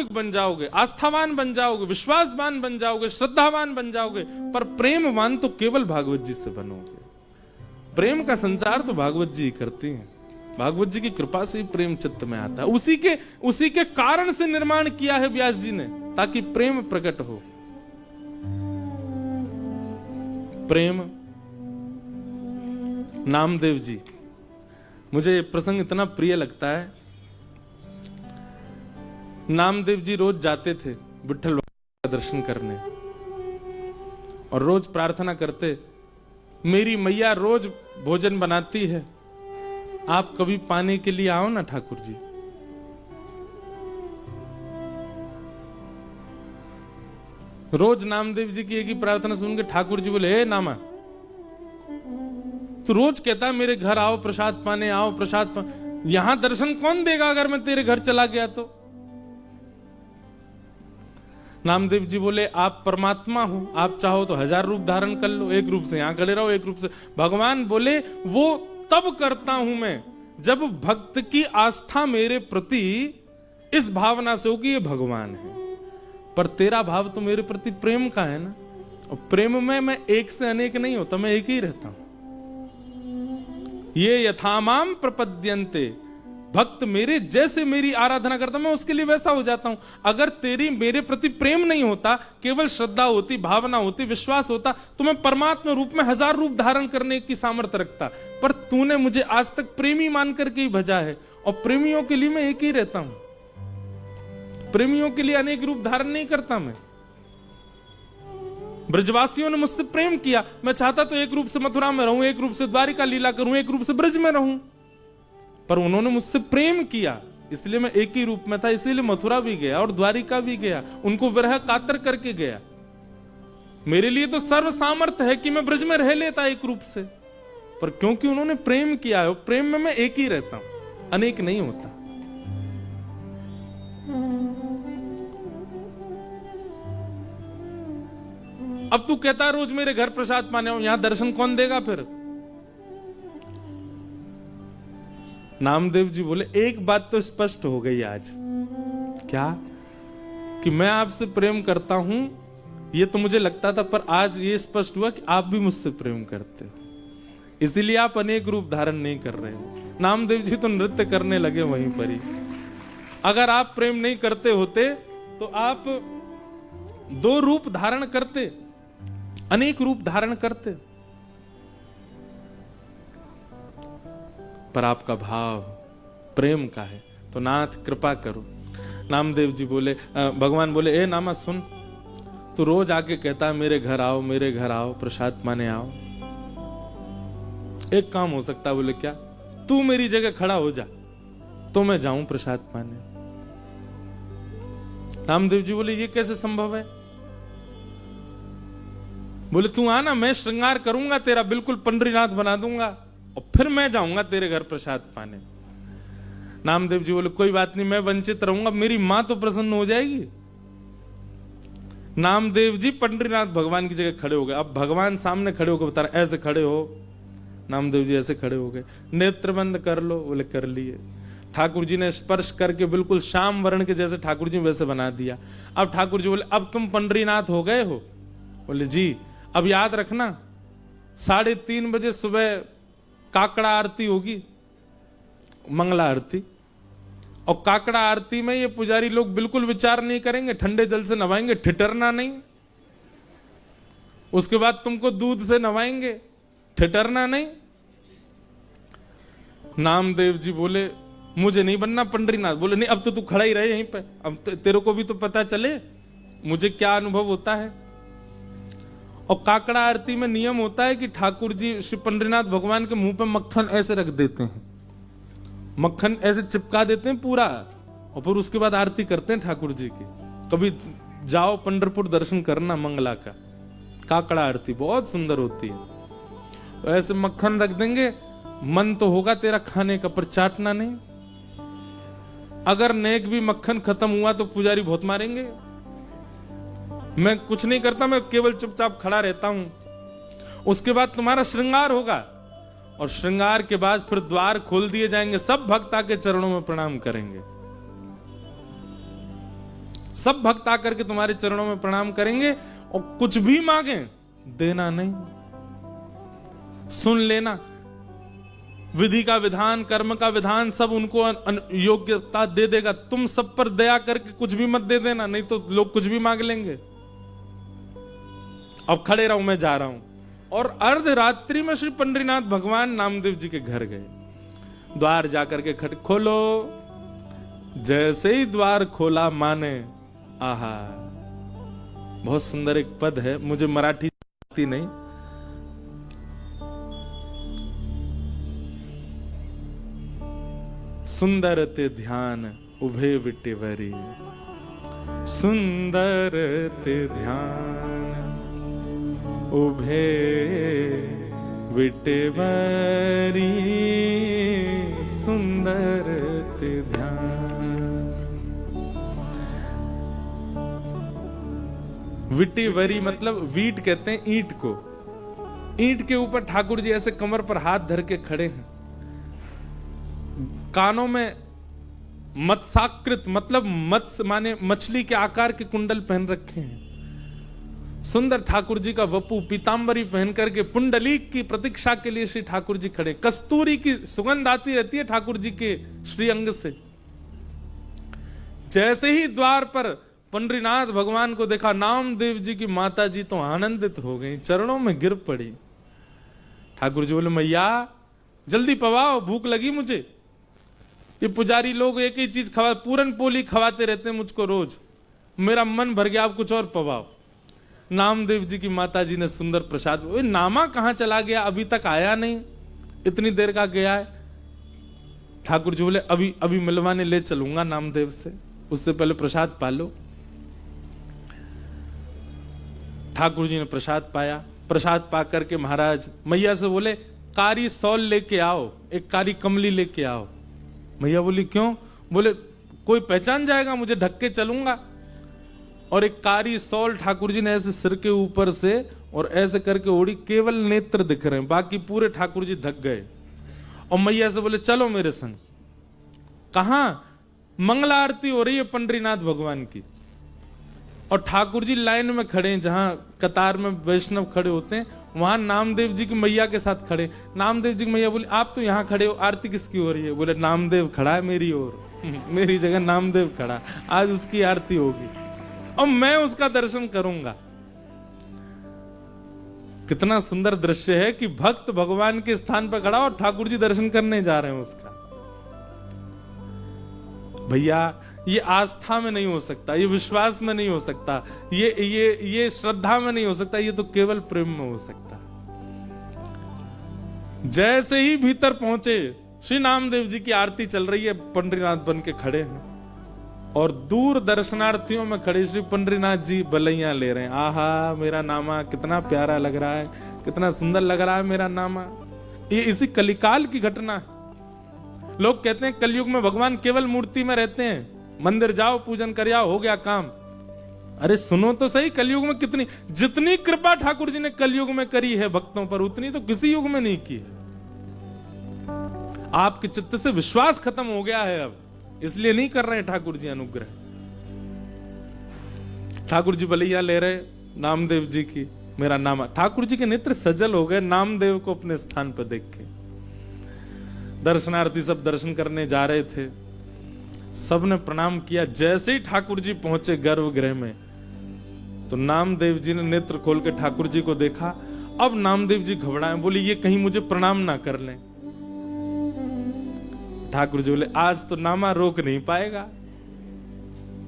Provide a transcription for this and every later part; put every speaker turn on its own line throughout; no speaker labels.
बन जाओगे, आस्थावान बन जाओगे, विश्वासवान बन जाओगे, श्रद्धावान बन जाओगे, पर प्रेमवान तो केवल भागवत जी से बनोगे। प्रेम का संचार तो भागवत जी करती हैं। भागवत जी की कृपा से ही प्रेम चित्त में आता है। उसी के कारण से निर्माण किया है व्यास जी ने, ताकि प्रेम प्रकट हो। प्रेम, नामदेव जी, मुझे ये प्रसंग इतना प्रिय लगता है। नामदेव जी रोज जाते थे विठ्ठल का दर्शन करने और रोज प्रार्थना करते, मेरी मैया रोज भोजन बनाती है, आप कभी पाने के लिए आओ ना ठाकुर जी। रोज नामदेव जी की एक ही प्रार्थना सुन के ठाकुर जी बोले, हे नामा, तू रोज कहता है मेरे घर आओ प्रसाद पाने, आओ प्रसाद पाने, यहां दर्शन कौन देगा अगर मैं तेरे घर चला गया तो? नामदेव जी बोले, आप परमात्मा हो, आप चाहो तो 1000 रूप धारण कर लो, एक रूप से यहां खड़े रहो, एक रूप से। भगवान बोले, वो तब करता हूं मैं जब भक्त की आस्था मेरे प्रति इस भावना से हो कि ये भगवान है। पर तेरा भाव तो मेरे प्रति प्रेम का है ना, और प्रेम में मैं एक से अनेक नहीं होता, मैं एक ही रहता हूं। ये यथामाम प्रपद्यन्ते, भक्त मेरे जैसे मेरी आराधना करता मैं उसके लिए वैसा हो जाता हूं। अगर तेरी मेरे प्रति प्रेम नहीं होता, केवल श्रद्धा होती, भावना होती, विश्वास होता, तो मैं परमात्मा रूप में 1000 रूप धारण करने की सामर्थ्य रखता। पर तूने मुझे आज तक प्रेमी मान करके ही भजा है, और प्रेमियों के लिए मैं एक ही रहता हूं। प्रेमियों के लिए अनेक रूप धारण नहीं करता मैं। ब्रजवासियों ने मुझसे प्रेम किया, मैं चाहता तो एक रूप से मथुरा में रहूं, एक रूप से द्वारिका लीला करूं, एक रूप से ब्रज में रहूं, पर उन्होंने मुझसे प्रेम किया, इसलिए मैं एक ही रूप में था, इसीलिए मथुरा भी गया और द्वारिका भी गया, उनको विरह कातर करके गया। मेरे लिए तो सर्व सामर्थ्य है कि मैं ब्रज में रह लेता एक रूप से, पर क्योंकि उन्होंने प्रेम किया है, प्रेम में मैं एक ही रहता हूं, अनेक नहीं होता। अब तू कहता है रोज मेरे घर प्रसाद पाने आओ, यहां दर्शन कौन देगा फिर? नामदेव जी बोले, एक बात तो स्पष्ट हो गई आज। क्या? कि मैं आपसे प्रेम करता हूं, ये तो मुझे लगता था, पर आज ये स्पष्ट हुआ कि आप भी मुझसे प्रेम करते हो, इसीलिए आप अनेक रूप धारण नहीं कर रहे हो। नामदेव जी तो नृत्य करने लगे वहीं पर ही। अगर आप प्रेम नहीं करते होते तो आप 2 रूप धारण करते, अनेक रूप धारण करते, पर आपका भाव प्रेम का है, तो नाथ कृपा करो। नामदेव जी बोले, भगवान बोले, ए नामा सुन, तू रोज आके कहता है मेरे घर आओ, मेरे घर आओ, प्रसाद माने आओ। एक काम हो सकता है। बोले क्या? तू मेरी जगह खड़ा हो जा तो मैं जाऊं प्रसाद पाने। नामदेव जी बोले, ये कैसे संभव है? बोले, तू आना, मैं श्रृंगार करूंगा तेरा, बिल्कुल पंडरीनाथ बना दूंगा, और फिर मैं जाऊंगा तेरे घर प्रसाद पाने। नामदेव जी बोले, कोई बात नहीं, मैं वंचित रहूंगा, मेरी मां तो प्रसन्न हो जाएगी। नामदेव जी पंडरीनाथ भगवान की जगह खड़े हो गए। अब भगवान सामने खड़े होकर बता रहे, ऐसे खड़े हो। नामदेव जी ऐसे खड़े हो गए। नेत्र बंद कर लो। बोले कर लिए। ठाकुर जी ने स्पर्श करके बिल्कुल श्याम वर्ण के जैसे ठाकुर जी वैसे बना दिया। अब ठाकुर जी बोले, अब तुम पंडरीनाथ हो गए हो? बोले जी। अब याद रखना, 3:30 बजे सुबह काकड़ा आरती होगी, मंगला आरती, और काकड़ा आरती में ये पुजारी लोग बिल्कुल विचार नहीं करेंगे, ठंडे जल से नवाएंगे, ठिठरना नहीं। उसके बाद तुमको दूध से नवाएंगे, ठिठरना नहीं। नामदेव जी बोले, मुझे नहीं बनना पंडरीनाथ। बोले, नहीं, अब तो तू खड़ा ही रहे यहीं पे, अब तेरे को भी तो पता चले मुझे क्या अनुभव होता है। और काकड़ा आरती में नियम होता है कि ठाकुर जी श्री पंडरीनाथ भगवान के मुंह पे मक्खन ऐसे रख देते हैं, मक्खन ऐसे चिपका देते हैं पूरा, और फिर उसके बाद आरती करते हैं ठाकुर जी की। कभी जाओ पंढरपुर दर्शन करना मंगला का, काकड़ा आरती बहुत सुंदर होती है। तो ऐसे मक्खन रख देंगे, मन तो होगा तेरा खाने का, पर चाटना नहीं। अगर नेक भी मक्खन खत्म हुआ तो पुजारी बहुत मारेंगे। मैं कुछ नहीं करता, मैं केवल चुपचाप खड़ा रहता हूं। उसके बाद तुम्हारा श्रृंगार होगा, और श्रृंगार के बाद फिर द्वार खोल दिए जाएंगे, सब भक्त आके चरणों में प्रणाम करेंगे। सब भक्त आकर के तुम्हारे चरणों में प्रणाम करेंगे और कुछ भी मांगे देना नहीं, सुन लेना। विधि का विधान, कर्म का विधान सब उनको योग्यता दे देगा। तुम सब पर दया करके कुछ भी मत दे देना, नहीं तो लोग कुछ भी मांग लेंगे। अब खड़े रहो, मैं जा रहा हूं। और अर्धरात्रि में श्री पंडरीनाथ भगवान नामदेव जी के घर गए। द्वार जाकर के खट खोलो। जैसे ही द्वार खोला माने, आहा, बहुत सुंदर एक पद है, मुझे मराठी आती नहीं। सुंदर ते ध्यान उभे विटेवरी, सुंदर ते ध्यान उभे विटेवरी, सुंदर ते ध्यान। विटेवरी मतलब वीट कहते हैं ईंट को। ईंट के ऊपर ठाकुर जी ऐसे कमर पर हाथ धर के खड़े हैं। कानों में मत्स्याकृत मतलब मत्स्य माने मछली के आकार के कुंडल पहन रखे हैं। सुंदर ठाकुर जी का वपु पीतांबरी पहन करके पुंडलीक की प्रतीक्षा के लिए श्री ठाकुर जी खड़े। कस्तूरी की सुगंध आती रहती है ठाकुर जी के श्री अंग से। जैसे ही द्वार पर पंडरीनाथ भगवान को देखा, नामदेव जी की माता जी तो आनंदित हो गई, चरणों में गिर पड़ी। ठाकुर जी बोले, मैया जल्दी पवाओ, भूख लगी मुझे। ये पुजारी लोग एक ही चीज खवा, पूरन पोली खवाते रहते हैं मुझको रोज, मेरा मन भर गया, आप कुछ और पवाओ। नामदेव जी की माता जी ने सुंदर प्रसाद। नामा कहां चला गया, अभी तक आया नहीं, इतनी देर का गया है। ठाकुर जी बोले, अभी अभी मिलवाने ले चलूंगा नामदेव से, उससे पहले प्रसाद पालो। ठाकुर जी ने प्रसाद पाया। प्रसाद पा करके महाराज मैया से बोले, कारी सौल लेके आओ, एक कारी कमली लेके आओ। मैया बोली, क्यों? बोले, कोई पहचान जाएगा, मुझे ढक के चलूंगा। और एक कारी सौल ठाकुर जी ने ऐसे सिर के ऊपर से और ऐसे करके ओढ़ी, केवल नेत्र दिख रहे हैं, बाकी पूरे ठाकुर जी ढक गए। और मैया से बोले, चलो मेरे संग। कहां? मंगला आरती हो रही है पंडरीनाथ भगवान की, और ठाकुर जी लाइन में खड़े हैं, जहां कतार में वैष्णव खड़े होते हैं, वहां नामदेव जी की मैया के साथ खड़े। नामदेव जी की मैया बोली, आप तो यहां खड़े हो, आरती किसकी हो रही है? बोले, नामदेव खड़ा है मेरी ओर मेरी जगह नामदेव खड़ा, आज उसकी आरती होगी और मैं उसका दर्शन करूंगा। कितना सुंदर दृश्य है कि भक्त भगवान के स्थान पर खड़ा और ठाकुर जी दर्शन करने जा रहे हैं उसका। भैया, ये आस्था में नहीं हो सकता, ये विश्वास में नहीं हो सकता, ये श्रद्धा में नहीं हो सकता, ये तो केवल प्रेम में हो सकता। जैसे ही भीतर पहुंचे, श्री नामदेव जी की आरती चल रही है, पंडरीनाथ बन के खड़े हैं और दूर दर्शनार्थियों में खड़े श्री पंडरीनाथ जी बलैया ले रहे हैं। आहा, मेरा नामा कितना प्यारा लग रहा है, कितना सुंदर लग रहा है मेरा नामा। ये इसी कलिकाल की घटना है। लोग कहते हैं कलयुग में भगवान केवल मूर्ति में रहते हैं, मंदिर जाओ पूजन कर आओ, हो गया काम। अरे सुनो तो सही, कलयुग में कितनी, जितनी कृपा ठाकुर जी ने कलयुग में करी है भक्तों पर, उतनी तो किसी युग में नहीं की है। आपके चित्त से विश्वास खत्म हो गया है अब, इसलिए नहीं कर रहे हैं ठाकुर जी अनुग्रह। ठाकुर जी बलैया ले रहे नामदेव जी की, मेरा नाम। ठाकुर जी के नेत्र सजल हो गए नामदेव को अपने स्थान पर देख के। दर्शनार्थी सब दर्शन करने जा रहे थे, सबने प्रणाम किया। जैसे ही ठाकुर जी पहुंचे गर्भगृह में, तो नामदेव जी ने नेत्र खोल के ठाकुर जी को देखा। अब नामदेव जी घबराए, बोले, ये कहीं मुझे प्रणाम ना कर लें। ठाकुर जी बोले, आज तो नामा रोक नहीं पाएगा।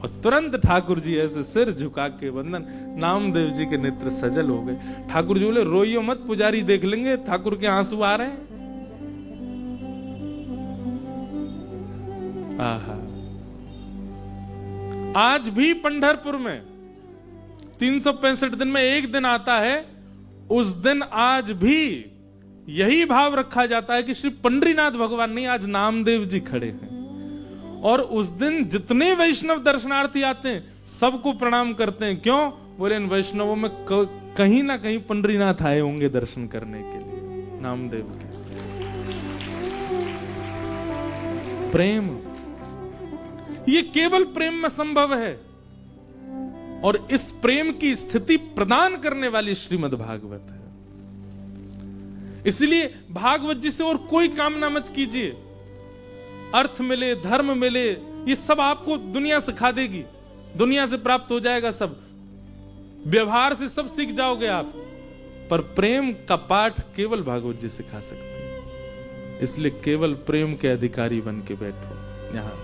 और तुरंत ठाकुर जी ऐसे सिर झुका के वंदन, नामदेव जी के नेत्र सजल हो गए। ठाकुर जी बोले, रोइयो मत, पुजारी देख लेंगे, ठाकुर के आंसू आ रहे हैं। आहा, आज भी पंढरपुर में 365 दिन में एक दिन आता है, उस दिन आज भी यही भाव रखा जाता है कि श्री पंडरीनाथ भगवान नहीं, आज नामदेव जी खड़े हैं। और उस दिन जितने वैष्णव दर्शनार्थी आते हैं सबको प्रणाम करते हैं। क्यों? बोले, इन वैष्णवों में कहीं ना कहीं पंडरीनाथ आए होंगे दर्शन करने के लिए, नामदेव के। प्रेम, ये केवल प्रेम में संभव है। और इस प्रेम की स्थिति प्रदान करने वाली श्रीमद् भागवत है। इसलिए भागवत जी से और कोई कामना मत कीजिए। अर्थ मिले, धर्म मिले, ये सब आपको दुनिया सिखा देगी, दुनिया से प्राप्त हो जाएगा सब, व्यवहार से सब सीख जाओगे आप, पर प्रेम का पाठ केवल भागवत जी सिखा सकते हैं। इसलिए केवल प्रेम के अधिकारी बन के बैठो यहां।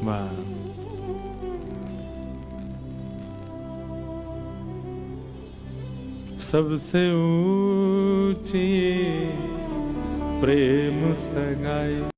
वाह, सबसे ऊंची प्रेम सगाई।